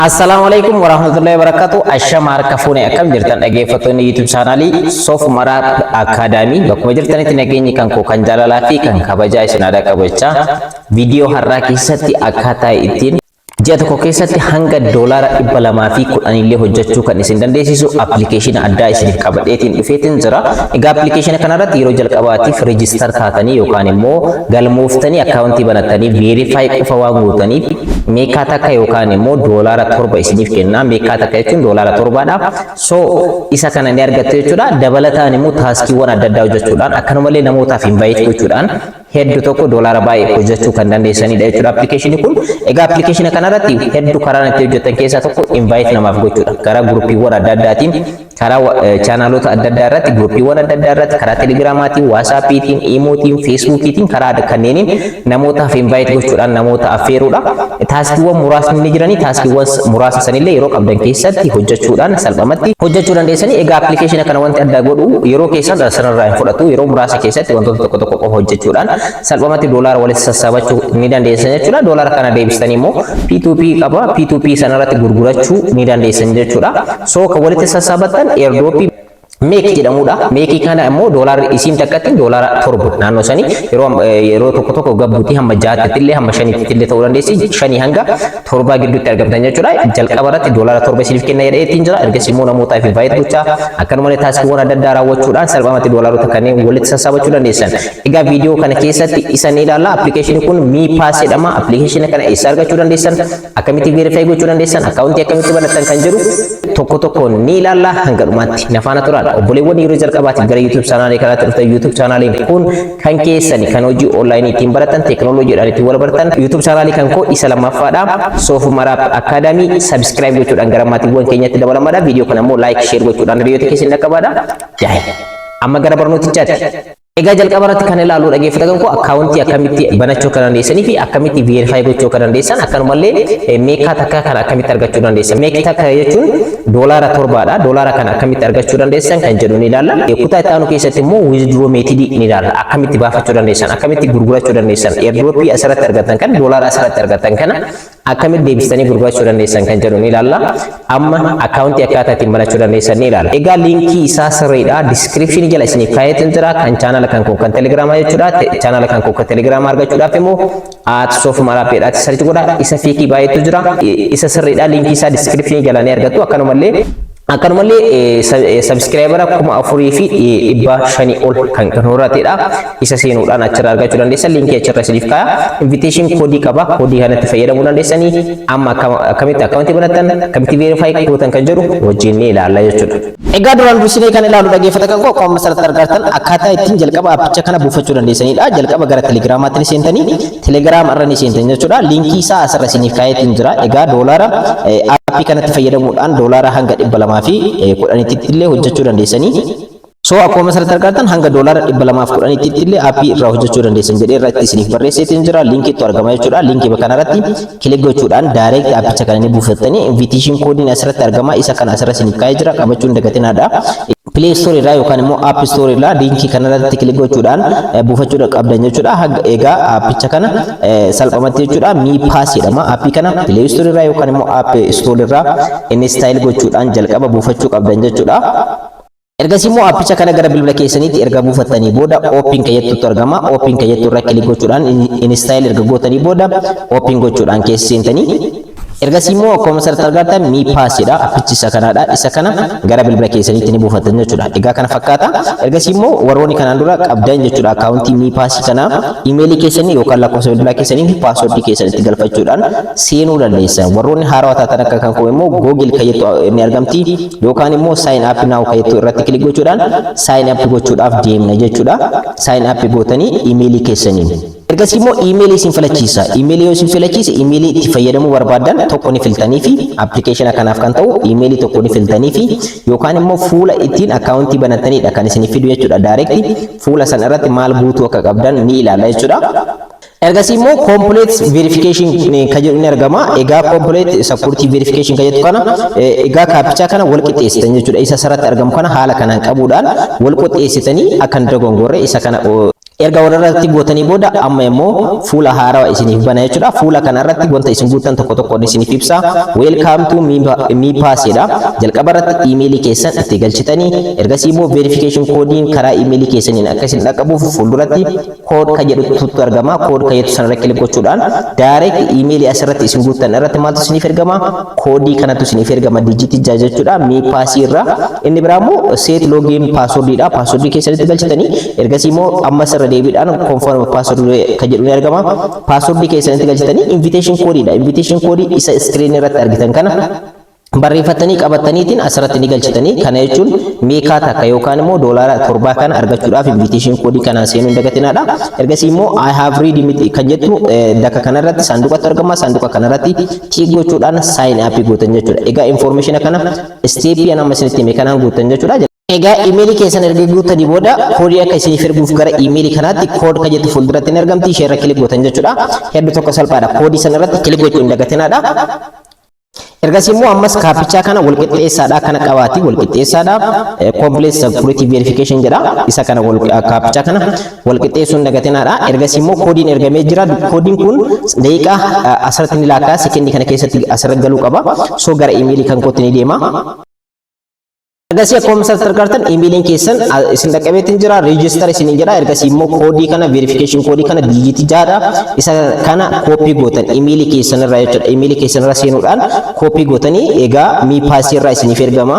Assalamualaikum warahmatullahi wabarakatuh. Ashama harka fuune akkam jirtan dhaggeeffattoonni YouTube channelii Sof Mara Academy bakkuma jirtanitti nageenyi kan koo kan jaalalaa fi kan kabajaa isin aadaa qabachaa viidiyoo har'aa keessatti akkaataa ittiin ji'a tokko keessatti hanga $200 fi 10 illee hojjechuu kan isin dandeessisu application addaa isiniif qabadheetiin dhufeetiin jira. Egaa application kanarratti yeroo jalqabaatiif register taatanii yookaan immoo galmooftanii akkaawuntii banattanii verify qofa waan gootaniif meeqaa takka yookaan immoo $7 isiniif kenna. Meeqaa takka jechuun $7dha. So isa kana ni argattu jechuudha. Dabalataan immoo taaskiiwwan adda addaa hojjechuudhaan akkanumallee namootaaf invite gochuudhaan hedduu tokko $1 baay'ee hojjechuu kan dandeessanidha jechuudha application kun. Egaa application kanarratti hedduu karaa itti hojjetan keessaa tokko invite namaaf gochuudha. Karaa guruppiiwwan adda addaatiin, karaa chaanaalota adda addaa irratti, guruppiiwwan adda addaa irratti, karaa telegiraamaatiin, waatsaapiitiin, iimootiin, feesbuukiitiin, karaa kanneeniin namootaaf invite gochuudhaan namoota affeeruudha. Taaskiiwwan muraasni ni jiranii. Taaskiiwwan muraasa sanillee yeroo qabdan keessatti hojjechuudhaan salphumatti hojjechuu dandeessanii. Egaa application kana wanti adda godhu yeroo keessan sanarraa hin fudhatu. Yeroo muraasa keessatti wantoota tokko tokko qofa hojjechuudhaan salphumatti $1 walitti sassaabachuu ni dandeessan jechuudha. $1 kana deebistanii immoo P2P qaba. P2P sanarratti gurgurachuu ni dandeessan jechuudha. So kan walitti sassaabattan airdrop Make jedhamudha. Make kana immoo $1 isin takkatti $7 naannoo sanii yeroo tokko tokko gabbuutii hamma 6tti illee hamma 5tti illee ta'uu dandeessi. 5 hanga 7 gidduutti argamtan jechuudha. Jalqaba irratti $7 isiniif kenna jedheetiin jira. Ergas immoo namootaaf invite gochaa akkanumallee taaskiiwwan adda addaa raawwachuudhaan salphumatti $1 kanneen walitti sassaabachuu dandeessan. Egaa viidiyoo kana keessatti isa ni ilaalla. Application kun Mi Pass jedhama. Application kana eessa argachuu dandeessan, akkamitti verify gochuu dandeessan, akkaawuntii akkamitti banatan kan jedhu tokko tokko ni ilaalla. Hanga dhumaatti nafaana turaa. Obboleewwan yeroo jalqabaatiif gara YouTube channel kanaatti dhuftan YouTube channel kun kan keessani kan hojii online ittiin baratan teknooloojiidhaan ittiin wal baratan YouTube channel kan koo isa lammaffaadha. Sof Mara Academy subscribe gochuudhaan gara maatiiwwan keenyatti dabalamaadha. Viidiyoo kana immoo like share gochuudhaan hiriyoota keessan dhaqqabaadha. Amma gara barnootichaatti. Egaa jalqaba irratti kan ilaallu dhaggeeffatan koo akkaawuntii akkamitti banachuu kan dandeessanii fi akkamitti verify gochuu kan dandeessan akkanumallee meeqaa takka kan akkamitti argachuu dandeessan. Meeqaa takka jechuun $7dha. $7 kan akkamitti argachuu dandeessan kan jedhu ni ilaalla. Kutaa itti aanu keessatti immoo withdraw method ni ilaalla. Akkamitti baafachuu dandeessan, akkamitti gurgurachuu dandeessan. Airdrop asirratti argatan kan $1 asirratti argatan kana akkamitti deebistanii gurgurachuu dandeessan kan jedhu ni ilaalla. Amma akkaawuntii akkaataa ittiin banachuu dandeessan ni ilaalla. Egaa liinkii isaa sirriidha. Description jala isiniif kaa'eetiin jira. Kan channel kan koo kan telegiraamaa jechuudha. Channel kan koo kan telegiraamaa argachuudhaaf immoo @Sof Mara pedhaatti sarchi godha. Isa fiikii baay'eetu jira. Isa sirriidha. Liinkii isaa description jala ni argattu. Akkanumallee subscriber 4,500 ol kan horatedha. Isa seenuudhaan achirraa argachuu dandeessan. Liinkii achirra isiniif kaa'a. Invitation code qaba. Code kanatti fayyadamuu dandeessanii. Amma akkamitti akkaawuntii banatan, akkamitti verify gootan kan jedhu wajjin ni ilaalla jechuudha. Egaa duraan dursinee kan ilaalu dhaggeeffatan kan koo akkuma asirratti argattan akkaataa ittiin jalqaba appicha kana buufachuu dandeessanidha. Jalqaba gara telegiraamaatti ni seentanii telegiraam irra ni seentan jechuudha. Liinkii isaa asirra isiniif kaa'eetiin jira. Egaa $1 appii kanatti fayyadamuudhaan $2 hanga 200 fi 10tti illee hojjechuu dandeessanii. So akkuma asirratti argattan hanga $210tti illee appii irraa hojjechuu dandeessan jedhee irratti isiniif barreesseetiin jira. Liinkiitu argama jechuudha. Liinkii kanarratti kilik gochuudhaan direct appicha kana ni buufattanii invitation code asirratti argama. Isa kana asirra isiniif kaa'ee jira. Qabachuun dagatinaadha. Play Store irraa yookaan immoo App Store irraa liinkii kanarratti kilik gochuudhaan buufachuu qabdan jechuudha. Egaa appicha kana salphumatti jechuudha. Mi Pass jedhama. Appii kana Play Store irraa yookaan immoo App Store irraa install gochuudhaan jalqaba buufachuu qabdan jechuudha. Ergas immoo appicha kana gara bilbila keessaniitti erga buufattanii booda open kayyattutu argama. Open kayyattu irra kilik gochuudhaan install erga gootanii booda open gochuudhaan keessa seentanii. Ergas immoo akkuma asirratti argattan Mi Pass jedha. Appichi isa kanadha. Isa kana gara bilbila keessaniitti ni buufattan jechuudha. Egaa kana fakkaata. Ergas immoo warroonni kanaan dura qabdan jechuudha akkaawuntii Mi Pass kana imeelii keessanii yookaan lakkoofsa bilbilaa keessanii fi paaswordii keessanitti galfachuudhaan seenuu dandeessan. Warroonni haarawaa taatan akka kan koo immoo Google kayyattu ni argamti yookaan immoo sign up now kayyattu irratti kilik gochuudhaan sign up gochuudhaaf deemna jechuudha. Sign up gootanii imeelii keessaniin. Ergas immoo imeelii isin filachiisa. Imeelii yoo isin filachiise imeelii itti fayyadamuu barbaadan tokko ni filtanii fi application kanaaf kan ta'u imeelii tokko ni filtanii fi yookaan immoo fuula ittiin akkaawuntii banatanidha kan isin fidu jechuudha. Direct fuula sana irratti maal guutuu akka qabdan ni ilaalla jechuudha. Ergas immoo complete verification kan jedhu ni argama. Egaa complete security verification kan jedhu kana egaa kaapichaa kana wal qixxeessitan jechuudha. Isa sarratti argamu kana haala kanaan qabuudhaan wal qixxeessitanii akka hin dogongorre isa kana erga wararratti gootanii booda amma immoo fuula haarawaa isiniif bana jechuudha. Fuula kanarratti wanta isin guutan tokko tokko isiniif ibsa. Welcome to me pass jedha. Jalqaba irratti emailii keessan itti galchitanii ergasii immoo verification koodiin karaa emailii keessaniin akka isin dhaqqabuuf fuulduratti kood ka jedhutu argama. Kood ka jedhu sanarra kilik gochuudhaan direct emailii asirratti isin guutan irratti maaltu isiniif ergama? Koodii kanatu isiniif ergama digitii jechuudha. Me pass irra inni biraa immoo set login password dha. Password keessanitti galchitanii ergasii immoo amma sirra deebiidhaan confirm password ka jedhu ni argama. Password keessanitti galchitanii invitation code dha. Invitation code isa screen irratti argitan kana barreeffatanii qabataniitiin asirratti ni galchitanii kana jechuun meeqaa takka yookaan immoo doolaara 7 kana argachuudhaaf invitation code kana seenuu hin dagatinaadha. Ergasii immoo I have read kan jettu daka kanarratti saanduqatti argama. Saanduqa kanarratti tiik gochuudhaan sign up gootan jechuudha. Egaa information kana step amma isinitti hime kanaan gootan jechuudha. Egaa emailii keessan erga guutanii booda koodii akka isiniif erguuf gara emailii kanaatti kood ka jettu fuulduratti ni argamti. Ishee irra kilik gootan jechuudha. Hedduu tokko salphaadha. Koodii sana irratti kilik gochuu hin dagatinaadha. Ergasii immoo ammas kaapichaa kana walqixxeessaadha kana qabaati. Walqixxeessaadha complex security verification jedha. Isa kana kaapichaa kana walqixxeessuu hin dagatinaadha. Ergasii immoo koodiin ergamee jira. Koodiin kun daqiiqaa asirratti ni laakkaa sekendii kana keessatti asirratti galuu qaba. So gara emailii kan kootti ni deema. Ergasii akkuma asirratti argitan emailiin keessan isin dhaqqabeetiin jira. Register isiniin jedha. Ergasii immoo koodii kana verification koodii kana digitii 6dha. Isa kana koopii gootan emailii keessan irraa jechuudha. Emailii keessan irraa seenuudhaan koopii gootanii egaa me pass irraa isiniif ergama.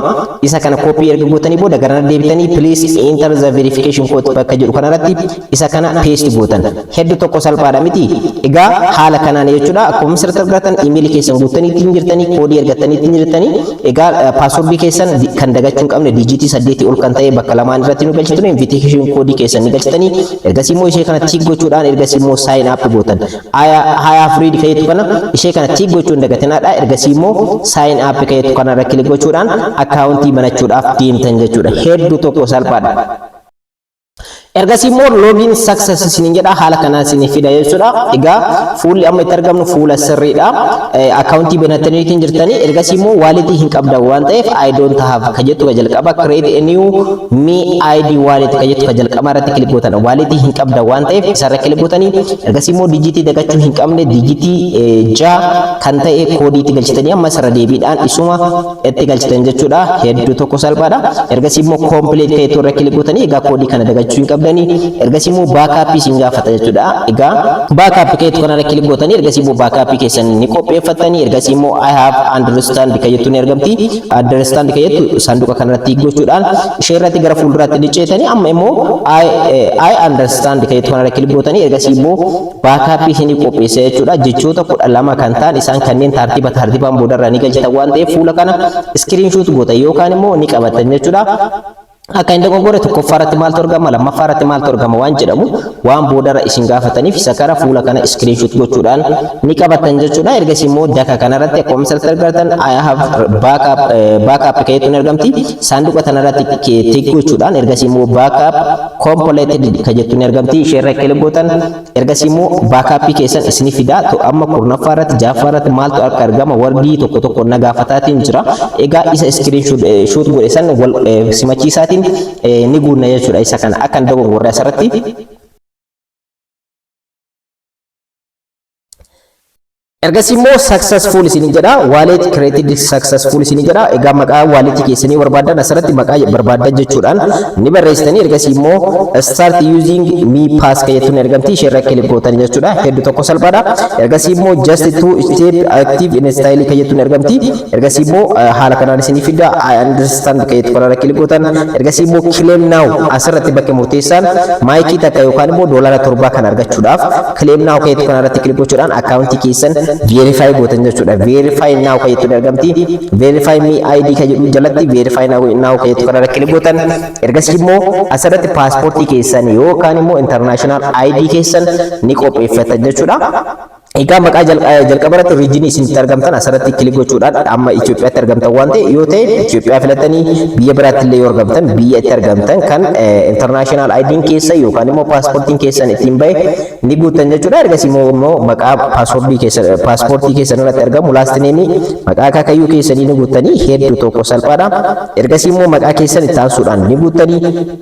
Isa kana koopii erga gootanii booda gara deebitanii please enter the verification code bakka jedhu kanarratti isa kana paste gootan. Hedduu tokko salphaadha miti. Egaa haala kanaan jechuudha. Akkuma asirratti argitan emailii keessan guutaniitiin jirtanii koodii ergataniitiin jirtanii egaa password keessan kan dagachuu hin qabne digitii 8 ol kan ta'e bakka lamaan irratti nu galchitu invitation koodii keessan ni galchitanii ergasii immoo ishee kana tiik gochuudhaan ergasii immoo sign up gootan. Haya free kayetu kana ishee kana tiik gochuun dagatinaadha. Ergasii immoo sign up kayetu kana irra kilik gochuudhaan akkaawuntii banachuudhaaf deemtan jechuudha. Hedduu tokko salphaadha. Ergasii immoo login success isiniin jedha. Haala kanaan isiniif fida jechuudha. Egaa fuulli amma itti argamnu fuula sirriidha. Akkaawuntii banattaniitiin jirtanii ergasii immoo waalitii hin qabdan waan ta'eef I don't have ka jettu ka jalqaba create a new me ID wallet ka jettu ka jalqaba irratti kilik gootan. Waalitii hin qabdan waan ta'eef isarra kilik gootanii ergasii immoo digitii dagachuu hin qabne digitii 6 kan ta'e koodiitti galchitanii amma sirra deebiidhaan isuma itti galchitan jechuudha. Hedduu tokko salphaadha. Ergasii immoo complete ka jettu irra kilik gootanii egaa koodii kana dagachuu hin qabdan. Ergasii immoo baakaappii isin gaafata jechuudha. Egaa baakaappii keetu kanarra kilik gootanii ergasii immoo baakaappii keessan ni qopheeffatanii ergasii immoo I have understand ka jettu ni argamti. Understand ka jettu saanduqa kanarratti gochuudhaan ishee irratti gara fuulduraatti dhiceetanii amma immoo I understand ka jettu kanarra kilik gootanii ergasii immoo baakaappii isin qopheessa jechuudha. Jechoota 12 kan ta'an isaan kanneen tartiibaan boodarraa ni galchitan waan ta'eef fuula kana screenshot gootan yookaan immoo ni qabatan jechuudha. Akka inni dogoggore tokkoffaarratti maaltu argama lammaffaarratti maaltu argama waan jedhamu waan boodarra isin gaafataniif isa kara fuula kana screenshot gochuudhaan ni qabatan jechuudha. Ergasii immoo daka kanarratti akkuma asirratti argitan I have backup kayetu ni argamti. Saanduqa kanarratti tiik gochuudhaan ergasii immoo backup completed ka jettu ni argamti. Ishee irra kilik gootan ergasii immoo backup keessan isin fida. Amma kurnaffaarratti jaffaarratti maaltu akka argama wardii tokko tokko na gaafataatiin jira. Egaa isa screenshot godhe san simachiisaa ni guunna jechuudha. Isa kana akkan dogoggorre asirratti ergasii immoo successful isin jedha. Wallet created successful isin jedha. Egaa maqaa walletii keessanii barbaadan asirratti maqaa barbaadan jechuudhaan ni barreessitanii ergasii immoo start using me pass ka jettuun ergamti. Ishee irra kilik gootan jechuudha. Hedduu tokko salphaadha. Ergasii immoo just two step active in style ka jettuun ergamti. Ergasii immoo haala kanaan isin fida I understand ka jettu kanarra kilik gootan ergasii immoo claim now asirratti bakka murteessaan maayikii takka yookaan immoo doolaara 7 kan argachuudhaaf claim now ka jettu kanarratti kilik gochuudhaan akkaawuntii keessan verify gootan jechuudha. Verify now ka jettu argamti. Verify me ID ka jedhu jalatti verify now ka jettu kanarra kilik gootan ergasii immoo asirratti paaspoortii keessan yookaan immoo international ID keessan ni qopheeffatan jechuudha. Egaa maqaa jalqabarratti riijinii isinitti argamtan asirratti kilik gochuudhaan amma Itoophiyaatti argamtan waan ta'e yoo ta'e Itoophiyaa filattanii biyya biraatti illee yoo argamtan biyya itti argamtan kan international ID'n keessa yookaan immoo paaspoortiin keessan ittiin bahe ni guuttan jechuudha. Ergasii immoo maqaa paaspoortii keessan irratti argamu laast neemii maqaa akaakayyuu keessanii ni guuttanii hedduu tokko salphaadha. Ergasii immoo maqaa keessan itti aansuudhaan ni guuttanii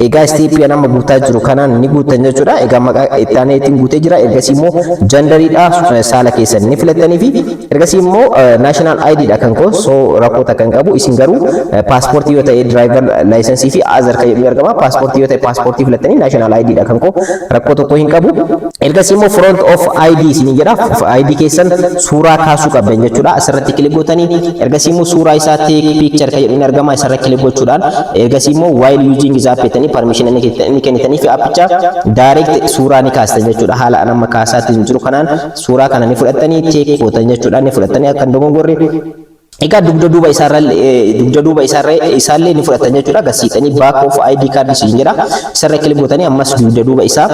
egaa isteeppii amma guutaa jiru kanaan ni guuttan jechuudha. Egaa maqaa itti aanee ittiin guutee jira. Ergasii immoo jandariidha saala keessan ni filattanii fi ergasii immoo national ID dha kan koo so rakkoota kan qabu isin garuu paaspoortii yoo ta'e driver license fi azar kan jedhu argama. Paaspoortii yoo ta'e paaspoortii filattanii national ID dha kan koo rakkoo tokko hin qabu. Ergasii immoo front of ID isin jedha. ID keessan suuraa kaasuu qabdan jechuudha. Asirratti kilik gootanii ergasii immoo suuraa isaa take picture kan jedhu ni argama. Asirratti kilik gochuudhaan ergasii immoo while using is app jettanii permission ni kennitanii fi appicha direct suuraa ni kaastan jechuudha. Haala amma kaasaatti jiru kanaan suuraa kana ni fudhattanii take gootan jechuudha. Ni fudhattanii akka dogongorre egaa dugda duuba isaallee ni fudhatan jechuudha. Gasiixanii back of ID card isin jedha. Isarra kilik gootanii ammas dugda duuba isaa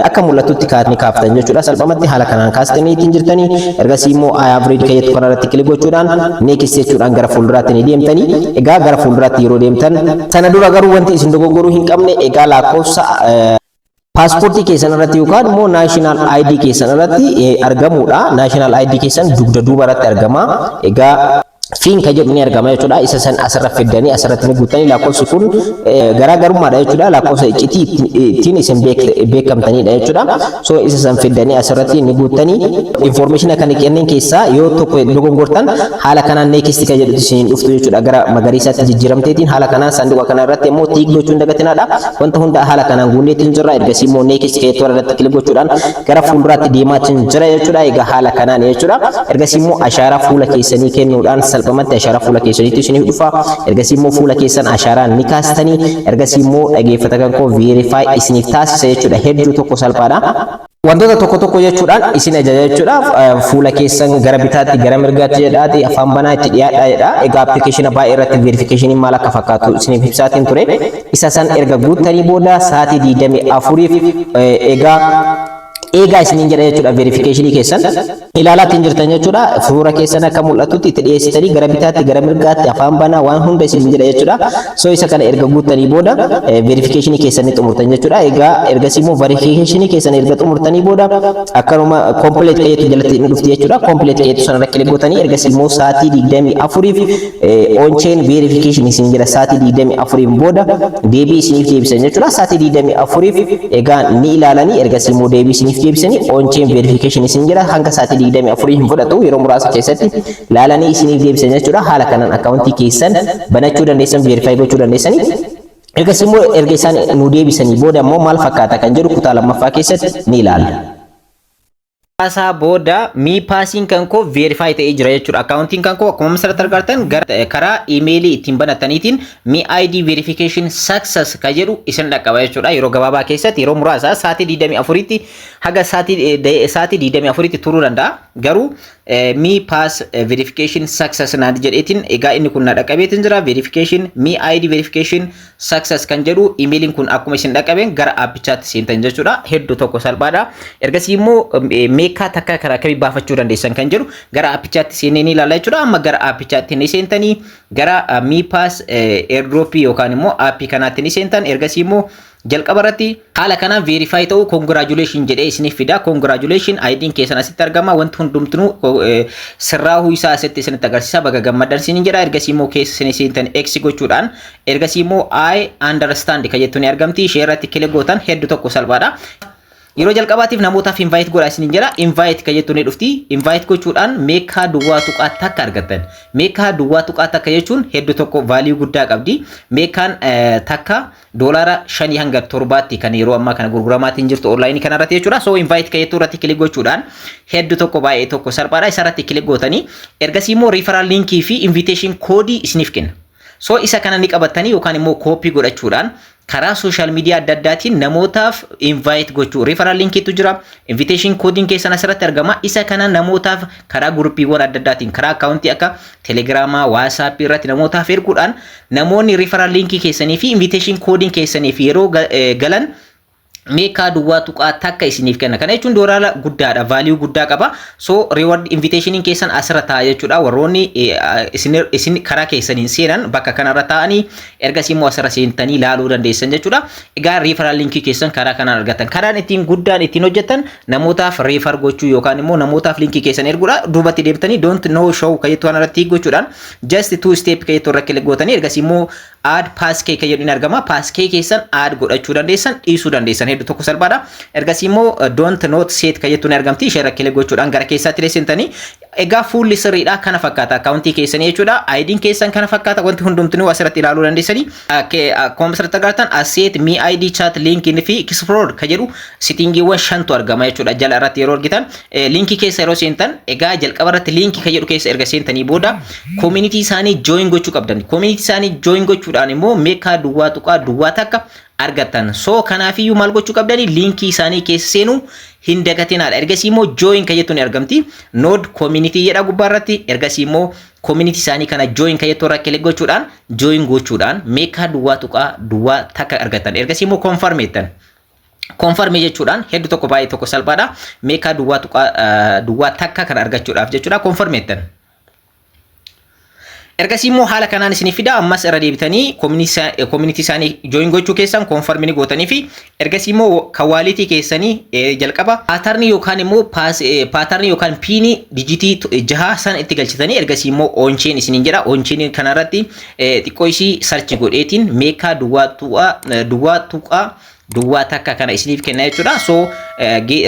akka mul'atutti ni kaaftan jechuudha. Salphumatti haala kanaan kaastanii ittiin jirtanii ergasii immoo I have read kayyatu kanarratti kilik gochuudhaan next jechuudhaan gara fuulduraatti ni deemtanii. Egaa gara fuulduraatti yeroo deemtan sana dura garuu wanti isin dogongoruu hin qabne egaa lakkoofsa paaspoortii keessan irratti yookaan immoo naashinaal ID keessan irratti argamuudha. Naashinaal ID keessan dugda duuba irratti argama. Egaa fiin kan jedhu ni argama jechuudha. Isa san asirra fiddanii asirratti ni guuttanii lakkoofsi kun garaagarummaadha jechuudha. Lakkoofsa iccitii ittiin isin beekamtanidha jechuudha. So isa san fiddanii asirratti ni guuttanii information kana kennan keessaa yoo tokko dogongortan haala kanaan next kan jedhu isin dhuftu jechuudha. Gara magariisaatti jijjiiramteetiin haala kanaan sanduuqa kana irratti immoo tiik gochuun dagatinaadha. Wanta hunda haala kanaan guunneetiin jirra. Ergasii immoo next kan jedhu irratti kilik gochuudhaan gara fuulduraatti deemaatiin jira jechuudha. Egaa haala kanaan jechuudha. Ergasii immoo ashaaraa fuula keessanii kennuudhaan salphumatti ashaaraa fuula keessaniitti isiniif dhufa. Ergasii immoo fuula keessan ashaaraa ni kaastanii ergasii immoo dhageeffata kan koo verify isiniif taasisa jechuudha. Hedduu tokko salphaadha. Wantoota tokko jechuudhaan isin ajaja jechuudha. Fuula keessan gara bitaatti gara mirgaatti jedhaati afaan banaa itti dhiyaadha jedha. Egaa appilikeeshina baay'ee irratti verifikashinii maal akka fakkaatu isiniif ibsaatiin ture. Isa san erga guuttanii booda sa'aatii 24 egaa isiniin jedha jechuudha. Verifikashinii keessan ilaalaatiin jirtan jechuudha. Fuula keessan akka mul'atutti itti dhiyeessitanii gara bitaatti gara mirgaatti afaan banaa waan hunda isiniin jedha jechuudha. So isa kana erga guuttanii booda verifikashinii keessan ni xumurtan jechuudha. Egaa ergasii immoo verifikashinii keessan erga xumurtanii booda akkanuma complete qayeetu jalatti ni dhufti jechuudha. Complete qayeetu sanarra kilik gootanii ergasii immoo sa'aatii 24 on chain verification isiniin jedha. Sa'aatii 24 booda deebii isiniif deebisan jechuudha. Sa'aatii 24 egaa ni ilaalanii ergasii immoo deebii isiniif deebisanii on chain verification isin jedha. Hanga sa'aatii 24 hin fudhatu yeroo muraasa keessatti laalanii isiniif deebisan jechuudha. Haala kanaan akkaawuntii keessan banachuu dandeessan verify gochuu dandeessanii. Ergasii immoo erga isaan nu deebisanii booda immoo maal fakkaata kan jedhu kutaa lammaffaa keessatti ni ilaalla. Asa booda mi paasiin kan koo verify ta'ee jira jechuudha. Akkaawuntiin kan koo akkuma asirratti argartan karaa iimeelii ittiin banataniitiin mi ID verification success kan jedhu isin dhaqqaba jechuudha. Yeroo gabaabaa keessatti yeroo muraasa sa'aatii 24tti haga sa'aatii 24tti turuu danda'a. Garuu mi pass verification success naan jedheetiin egaa inni kun na dhaqqabeetiin jira. Verification mi ID verification success kan jedhu iimeeliin kun akkuma isin dhaqqabeen gara aappichaatti seentan jechuudha. Hedduu tokko salphaadha. Ergasii immoo meekaa takka karaa kamii baafachuu dandeessan kan jedhu gara aappichaatti seenee ni ilaalla jechuudha. Amma gara aappichaatti ni seentanii gara mi pass airdrop yookaan immoo aappii kanaatti ni seentan. Ergasii immoo jalqaba irratti haala kanaan verify ta'uu congratulation jedhee isiniif fida. Congratulation ID'n keessan asitti argama. Wanti hundumtuu sirraahuu isaa asitti isinitti agarsiisa. Baga gammadan isiniin jedha. Ergasii immoo keessa isin seentan X gochuudhaan ergasii immoo I understand kan jettu ni argamti. Ishee irratti kilik gootan hedduu tokko salphaadha. Yeroo jalqabaatiif namootaaf invite godhaa isiniin jedha. Invite kan jettu ni dhufti. Invite gochuudhaan meekaa duwwaa tuqaa takka argattan. Meekaa duwwaa tuqaa takka jechuun hedduu tokko value guddaa qabdi. Meekaan takka doolaara 5 hanga 7tti kan yeroo ammaa kana gurguramaatiin jirtu online kanarratti jechuudha. So invite kan jettu irratti kilik gochuudhaan hedduu tokko baay'ee tokko salphaadha. Isarratti kilik gootanii ergasii immoo referral linkii fi invitation code isiniif kenna. So isa kana ni qabatanii yookaan immoo copy godhachuudhaan karaa social media adda addaatiin namootaaf invite gochuu referral linkiitu jira. Invitation coding keessan asirratti argama. Isa kana namootaaf karaa guruppiiwwan adda addaatiin karaa akkaawuntii akka Telegiraamaa, WhatsApp irratti namootaaf erguudhaan namoonni referral linkii keessanii fi invitation coding keessaniif yeroo galan meekaa duwwaa tuqaa takka isiniif kenna. Kana jechuun doolaara guddaadha, value guddaa qaba. So reward invitationin keessan asirra ta'a jechuudha. Warroonni isin karaa keessaniin seenan bakka kanarra ta'anii ergasii immoo asirra seentanii ilaaluu dandeessan jechuudha. Egaa referral linkii keessan karaa kanaan argatan. Karaan ittiin guddaan ittiin hojjetan namootaaf refer gochuu yookaan immoo namootaaf linkii keessan erguudha. Duubatti deemtanii don't know show kayyattuu kanarratti gochuudhaan just two step kayyattuu irra kilik gootanii ergasii immoo add passkey kayyadhuun argama. Passkey keessan add godhachuu dandeessan, dhiisuu dandeessan. Hedduu tokko salphaadha. Ergasii immoo don't not set kayyattuun argamti. Ishee irra kilik gochuudhaan gara keessaatti seentanii egaa fuulli sirriidha kana fakkaata akaawuntii keessanii jechuudha. ID'n keessan kana fakkaata wanti hundumtuu asirratti ilaaluu dandeessanii. Akkuma asirratti agartan asset me ID chat link fi explore ka jedhu settingiiwwan shantu argama jechuudha. Jala irratti yeroo argitan linkii keessa yeroo seentan egaa jalqaba irratti linkii ka jedhu keessa erga seentanii booda community isaanii join gochuu qabdan. Community isaanii join gochuudhaan immoo meekaa duwwaa tuqaa duwwaa takka argatan. So kanaafiyyuu maal gochuu qabdani linkii isaanii keessa seenuu hin dagatinaadha. Ergasii immoo join ka jettuun argamti. Node community jedha gubbaa irratti. Ergasii immoo community isaanii kana join ka jettu irra kilik gochuudhaan join gochuudhaan meekaa duwwaa tuqaa duwwaa takka argatan. Ergasii immoo confirm jettan. Confirm jechuudhaan hedduu tokko baay'ee tokko salphaadha. Meekaa duwwaa tuqaa duwwaa takka kan argachuudhaaf jechuudha. Confirm jettan. Ergasii immoo haala kanaan isinii fida. Ammas irra deebitanii community isaanii join gochuu keessan confirm ni gootanii fi ergasii immoo kawalitii keessanii jalqaba pattern yookaan immoo pattern yookaan pin digitii 6 san itti galchitanii ergasii immoo on chain isiniin jedha. On chain kanarratti xiqqoo isii search godheetiin meekaa duwwaa tuqaa duwwaa takka kana isiniif kenna jechuudha. So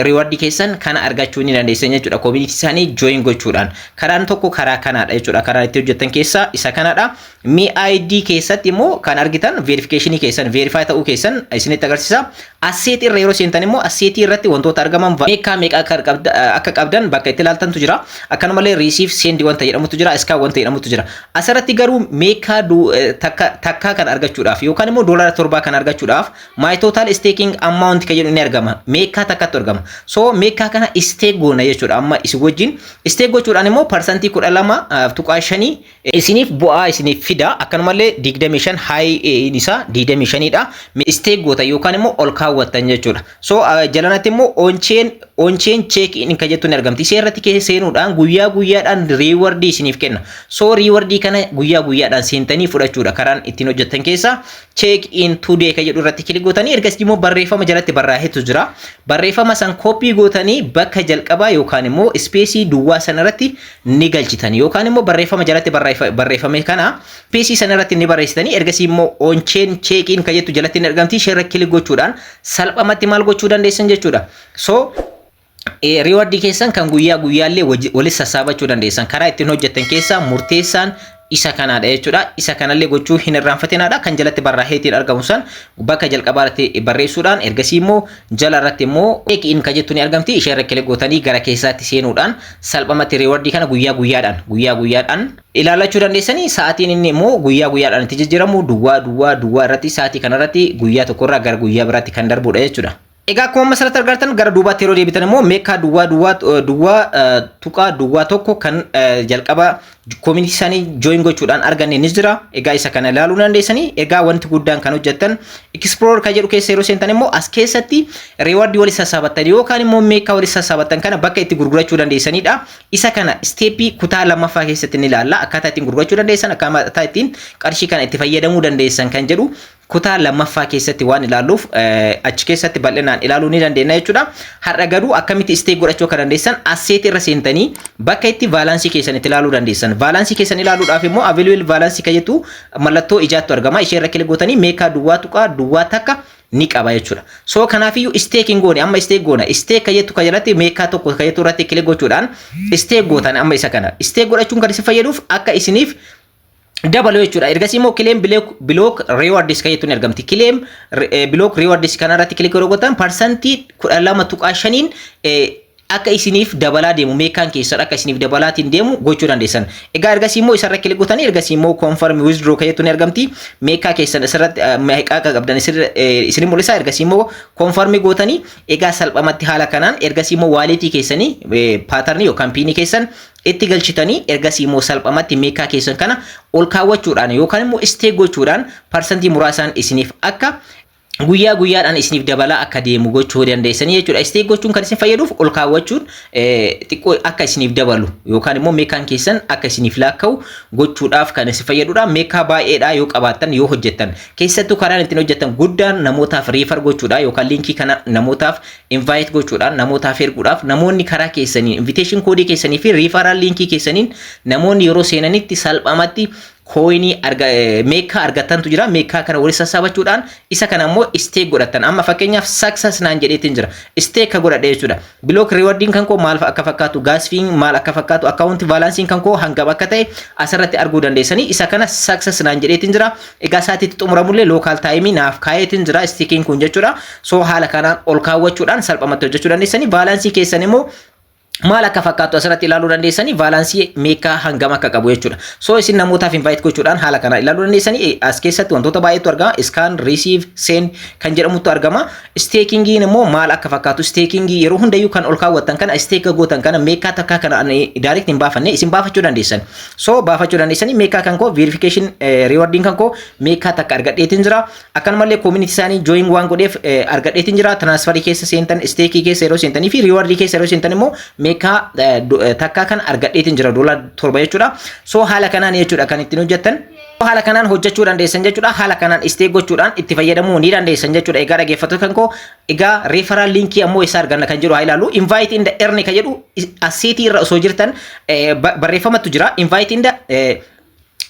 reward keessan kana argachuu ni dandeessan jechuudha. Community isaanii join gochuudhaan karaan tokko karaa kanaadha jechuudha. Karaan itti hojjetan keessa isa kanadha. Me ID keessatti immoo kan argitan verification keessan verify ta'uu keessan isinitti agarsiisa. Asset irra yeroo seentan immoo asset irratti wantoota argaman meeqa akka qabdan bakka itti ilaaltantu jira. Akkanumallee receive send wanta jedhamutu jira, scan wanta jedhamutu jira. Asirratti garuu meekaa takka kan argachuudhaaf yookaan immoo doolaara 7 kan argachuudhaaf my total staking amount ka jedhu ni argama. Meekaa takkatu argama. So meekaa kana stake goona jechuudha. Amma isin wajjin stake gochuudhaan immoo percentii 12.5 isiniif bu'aa isiniif fida. Akkanumallee 25 high isaa 25 dha. Stake goota yookaan immoo ol kaawwattan jechuudha. So jalanatti immoo on chain check in ka jettu ni argamti. Isee irratti seenuudhaan guyyaa guyyaadhaan reward isiniif kenna. So reward kana guyyaa guyyaadhaan seentanii fudhachuudha. Karaan ittiin hojjetan keessa check in today ka jedhu irratti kilik gootanii ergasii immoo barreeffama jalatti barraa'etu jira. Barreeffama san copy gootanii bakka jalqabaa yookaan immoo space duwwaa san irratti ni galchitan yookaan immoo barreeffama jalatti barreeffame kana space san irratti ni barreessitanii ergasii immoo on chain check in ka jettu jalatti ni argamti. Ishee irra kilik gochuudhaan salphamatti maal gochuu dandeessan jechuudha. So reward keessan kan guyyaa guyyaallee walis sassaabachuu dandeessan karaa ittiin hojjetan keessa murteessaan isa kanaadha jechuudha. Isa kanallee gochuu hin irraanfatinaadha. Kan jalatti barraa'eetiin argamu san bakka jalqabaatti barreessuudhaan ergasii immoo jala irratti immoo check in ka jettu ni argamti. Ishee irra kilik gootanii gara keessaatti seenuudhaan salphamatti reward kana guyyaa guyyaadhaan ilaalachuu dandeessanii. Sa'aatiin inni immoo guyyaa guyyaadhaan itti jijjiiramu duwwaa irratti sa'aatii kanarratti guyyaa tokkorraa gara guyyaa biraatti kan darbudha jechuudha. Egaa akkuma masarratti argartan gara duubaatti yeroo deebitan immoo meekaa duwwaa tuqaa duwwaa tokko kan jalqaba community isaanii join gochuudhaan arganne ni jira. Egaa isa kana ilaaluu dandeessanii. Egaa wanti guddaan kan hojjettan explore ka jedhu keessa yeroo seentan immoo as keessatti reward walis sassaabattan yookaan immoo meekaa walis sassaabattan kana bakka itti gurgurachuu dandeessanidha. Isa kana steepii kutaa lammaffaa keessatti ni ilaalla. Akkaataa ittiin gurgurachuu dandeessan, akkaataa ittiin qarshii kana itti fayyadamuu dandeessan kan jedhu kutaa lammaffaa keessatti waan ilaalluuf achi keessatti bal'inaan ilaaluu ni dandeenya jechuudha. Har'a garuu akkamitti stake godhachuu akka dandeessan asset irra seentanii bakka itti balaansii keessan itti ilaaluu dandeessan. Balaansii keessan ilaaluudhaaf immoo available balaansii ka jettu mallattoo ijaattu argama. Ishee irra kilik gootanii meekaa duwwaa tuqaa duwwaa takka ni qaba jechuudha. So kanaafiyyuu staking goone amma stake goona. Stake ka jettu ka jalatti meekaa tokko ka jettu irratti kilik gochuudhaan stake gootan amma isa kana. Stake godhachuun kan isin fayyaduuf akka isiniif dabaluu jechuudha. Ergasii immoo claim block rewards ka jettu ni argamti. Claim block rewards kanarratti kilik gootan percentii 12.5 akka isiniif dabalaa deemu meekaan keessan akka isiniif dabalaatiin deemu gochuu dandeessan. Egaa ergasii immoo isarra kilik gootanii ergasii immoo confirm withdraw ka jettu ni argamti. Meekaa keessan isarratti meeqaa qabdan isin mul'isa. Ergasii immoo confirm gootanii egaa salphamatti haala kanaan ergasii immoo walletii keessanii pattern yookaan pin keessan itti galchitanii ergasii immoo salphamatti meekaa keessan kana ol kaawwachuudhaan yookaan immoo stake gochuudhaan percentii muraasaan isiniif akka guyyaadhaan isiniif dabala akka deemu gochuu dandeessanii jechuudha. Isteek gochuun kan isin fayyaduuf ol kaawwachuun xiqqoo akka isiniif dabalu yookaan immoo meekaan keessan akka isiniif laakka'u gochuudhaaf kan isin fayyadudha. Meekaa baay'eedha yoo qabaattan yoo hojjettan keessattuu karaan ittiin hojjettan guddaan namootaaf reefar gochuudha yookaan liinkii kana namootaaf invite gochuudhaan namootaaf erguudhaaf namoonni karaa keessanii invitation koodii keessanii fi reefaral liinkii keessaniin namoonni yeroo seenanitti salphamatti koinii meekaa argatantu jira. Meekaa kana waliin sassaabachuudhaan isa kana immoo isteek godhatan. Amma fakkeenyaaf success naan jedheetiin jira. Isteek ka godhadhe jechuudha. Block rewarding kan koo maal akka fakkaatu, gas fee maal akka fakkaatu, account balancing kan koo hangam akka ta'e asirratti arguu dandeessanii. Isa kana success naan jedheetiin jira. Egaa isaatiitti xumuramullee local time naaf kaayeetiin jira isteekiin kun jechuudha. So haala kanaan ol kaawwachuudhaan salphamatti hojjechuu dandeessanii. Balancing keessan immoo maal akka fakkaatu asirratti ilaaluu dandeessanii baalaansii meekaa hangam akka qabu jechuudha. So isin namootaaf invite gochuudhaan haala kana ilaaluu dandeessanii. As keessatti wantoota baay'eetu argama. Scan, receive, send kan jedhamutu argama. Stakingiin immoo maal akka fakkaatu stakingii yeroo hundayyuu kan ol kaawwattan kana stake gootan kana meekaa takka kana direct hin baafanne isin baafachuu dandeessan. So baafachuu dandeessanii meekaa kan koo verification rewarding kan koo meekaa takka argadheetiin jira. Akkanumallee community isaanii join waan godheef argadheetiin jira. Transferii keessa seentan, stakii keessa yeroo seentanii fi rewardii keessa yeroo seentan immoo meekaa takka kan argadheetiin jira $7 jechuudha. So haala kanaan jechuudha kan ittiin hojjettan. Haala kanaan hojjechuu dandeessan jechuudha. Haala kanaan isteek gochuudhaan itti fayyadamuu ni dandeessan jechuudha. Egaa dhaggeeffattoota kan koo egaa referral linkii ammoo isa arganna kan jedhu haa ilaallu. Invite in the earn kan jedhu asseetii irra osoo jirtan barreeffamatu jira. Invite in the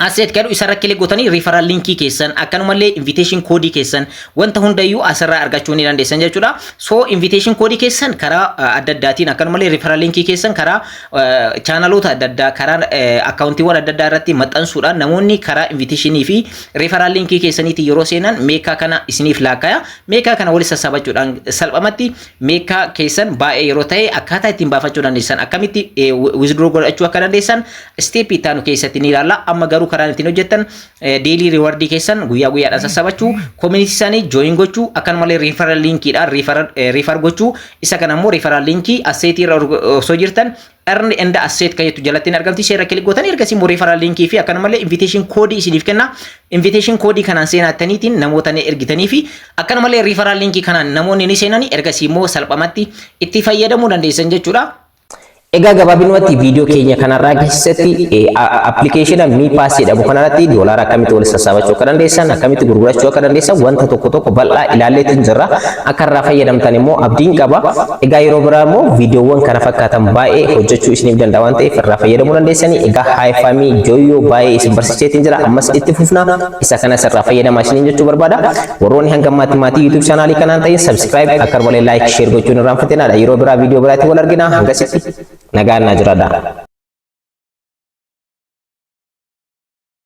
asset kadhu isarra kilik gootanii referral linkii keessan akkanumallee invitation koodii keessan wanta hundayyuu asirraa argachuu ni dandeessan jechuudha. So invitation koodii keessan karaa adda addaatiin akkanumallee referral linkii keessan karaa chaanaloota adda addaa karaa akkaawuntiiwwan adda addaa irratti maxxansuudhaan namoonni karaa invitationii fi referral linkii keessaniitiin yeroo seenan meekaa kana isiniif laakaya. Meekaa kana walitti sassaabachuudhaan salphamatti meekaa keessan baay'ee yeroo ta'e akkaataa ittiin baafachuu dandeessan akkamitti withdraw godhachuu akka dandeessan step ittaanu keessatti ni ilaalla. Amma garuu karaan ittiin hojjettan daily rewardii keessan guyyaa guyyaadhaan sassabachuu, community isaanii join gochuu, akkanumallee referral linkiidhaan refer gochuu. Isa kana immoo referral linkii asseetii irra osoo jirtan earn and asset kan jettu jalatti argamti. Seera kilik gootanii ergasii immoo referral linkii fi akkanumallee invitation koodii isiniif kenna. Invitation koodii kanaan seenattaniitiin namoota ni ergitanii fi akkanumallee referral linkii kanaan namoonni ni seenanii ergasii immoo salphamatti itti fayyadamuu dandeessan jechuudha. Egaa gabaabinumatti viidiyoo keenya kanarraa keessatti appilikeeshina MiPass jedhamu kanarratti doolaara akkamitti walitti sassaabachuu akka dandeessan akkamitti gurgurachuu akka dandeessan wanta tokko bal'aa ilaalleetiin jirra. Akka irraa fayyadamtan immoo abdiin qaba. Egaa yeroo biraa immoo viidiyoowwan kana fakkaatan baay'ee hojjechuu isiniif danda'a waan ta'eef irraa fayyadamuu dandeessanii. Egaa haayifamii jooyyoo baay'ee isin barsiiseetiin jira. Ammas itti fufna. Isa kanas irraa fayyadamaa isiniin jechuu barbaada. Warroonni hanga maatii YouTube chaanaalii kanaan ta'in subscribe akkanumallee like share gochuun irraanfatinaa. Yeroo biraa viidiyoo biraatti wal argina. Hangasitti nagaan na jiraadha.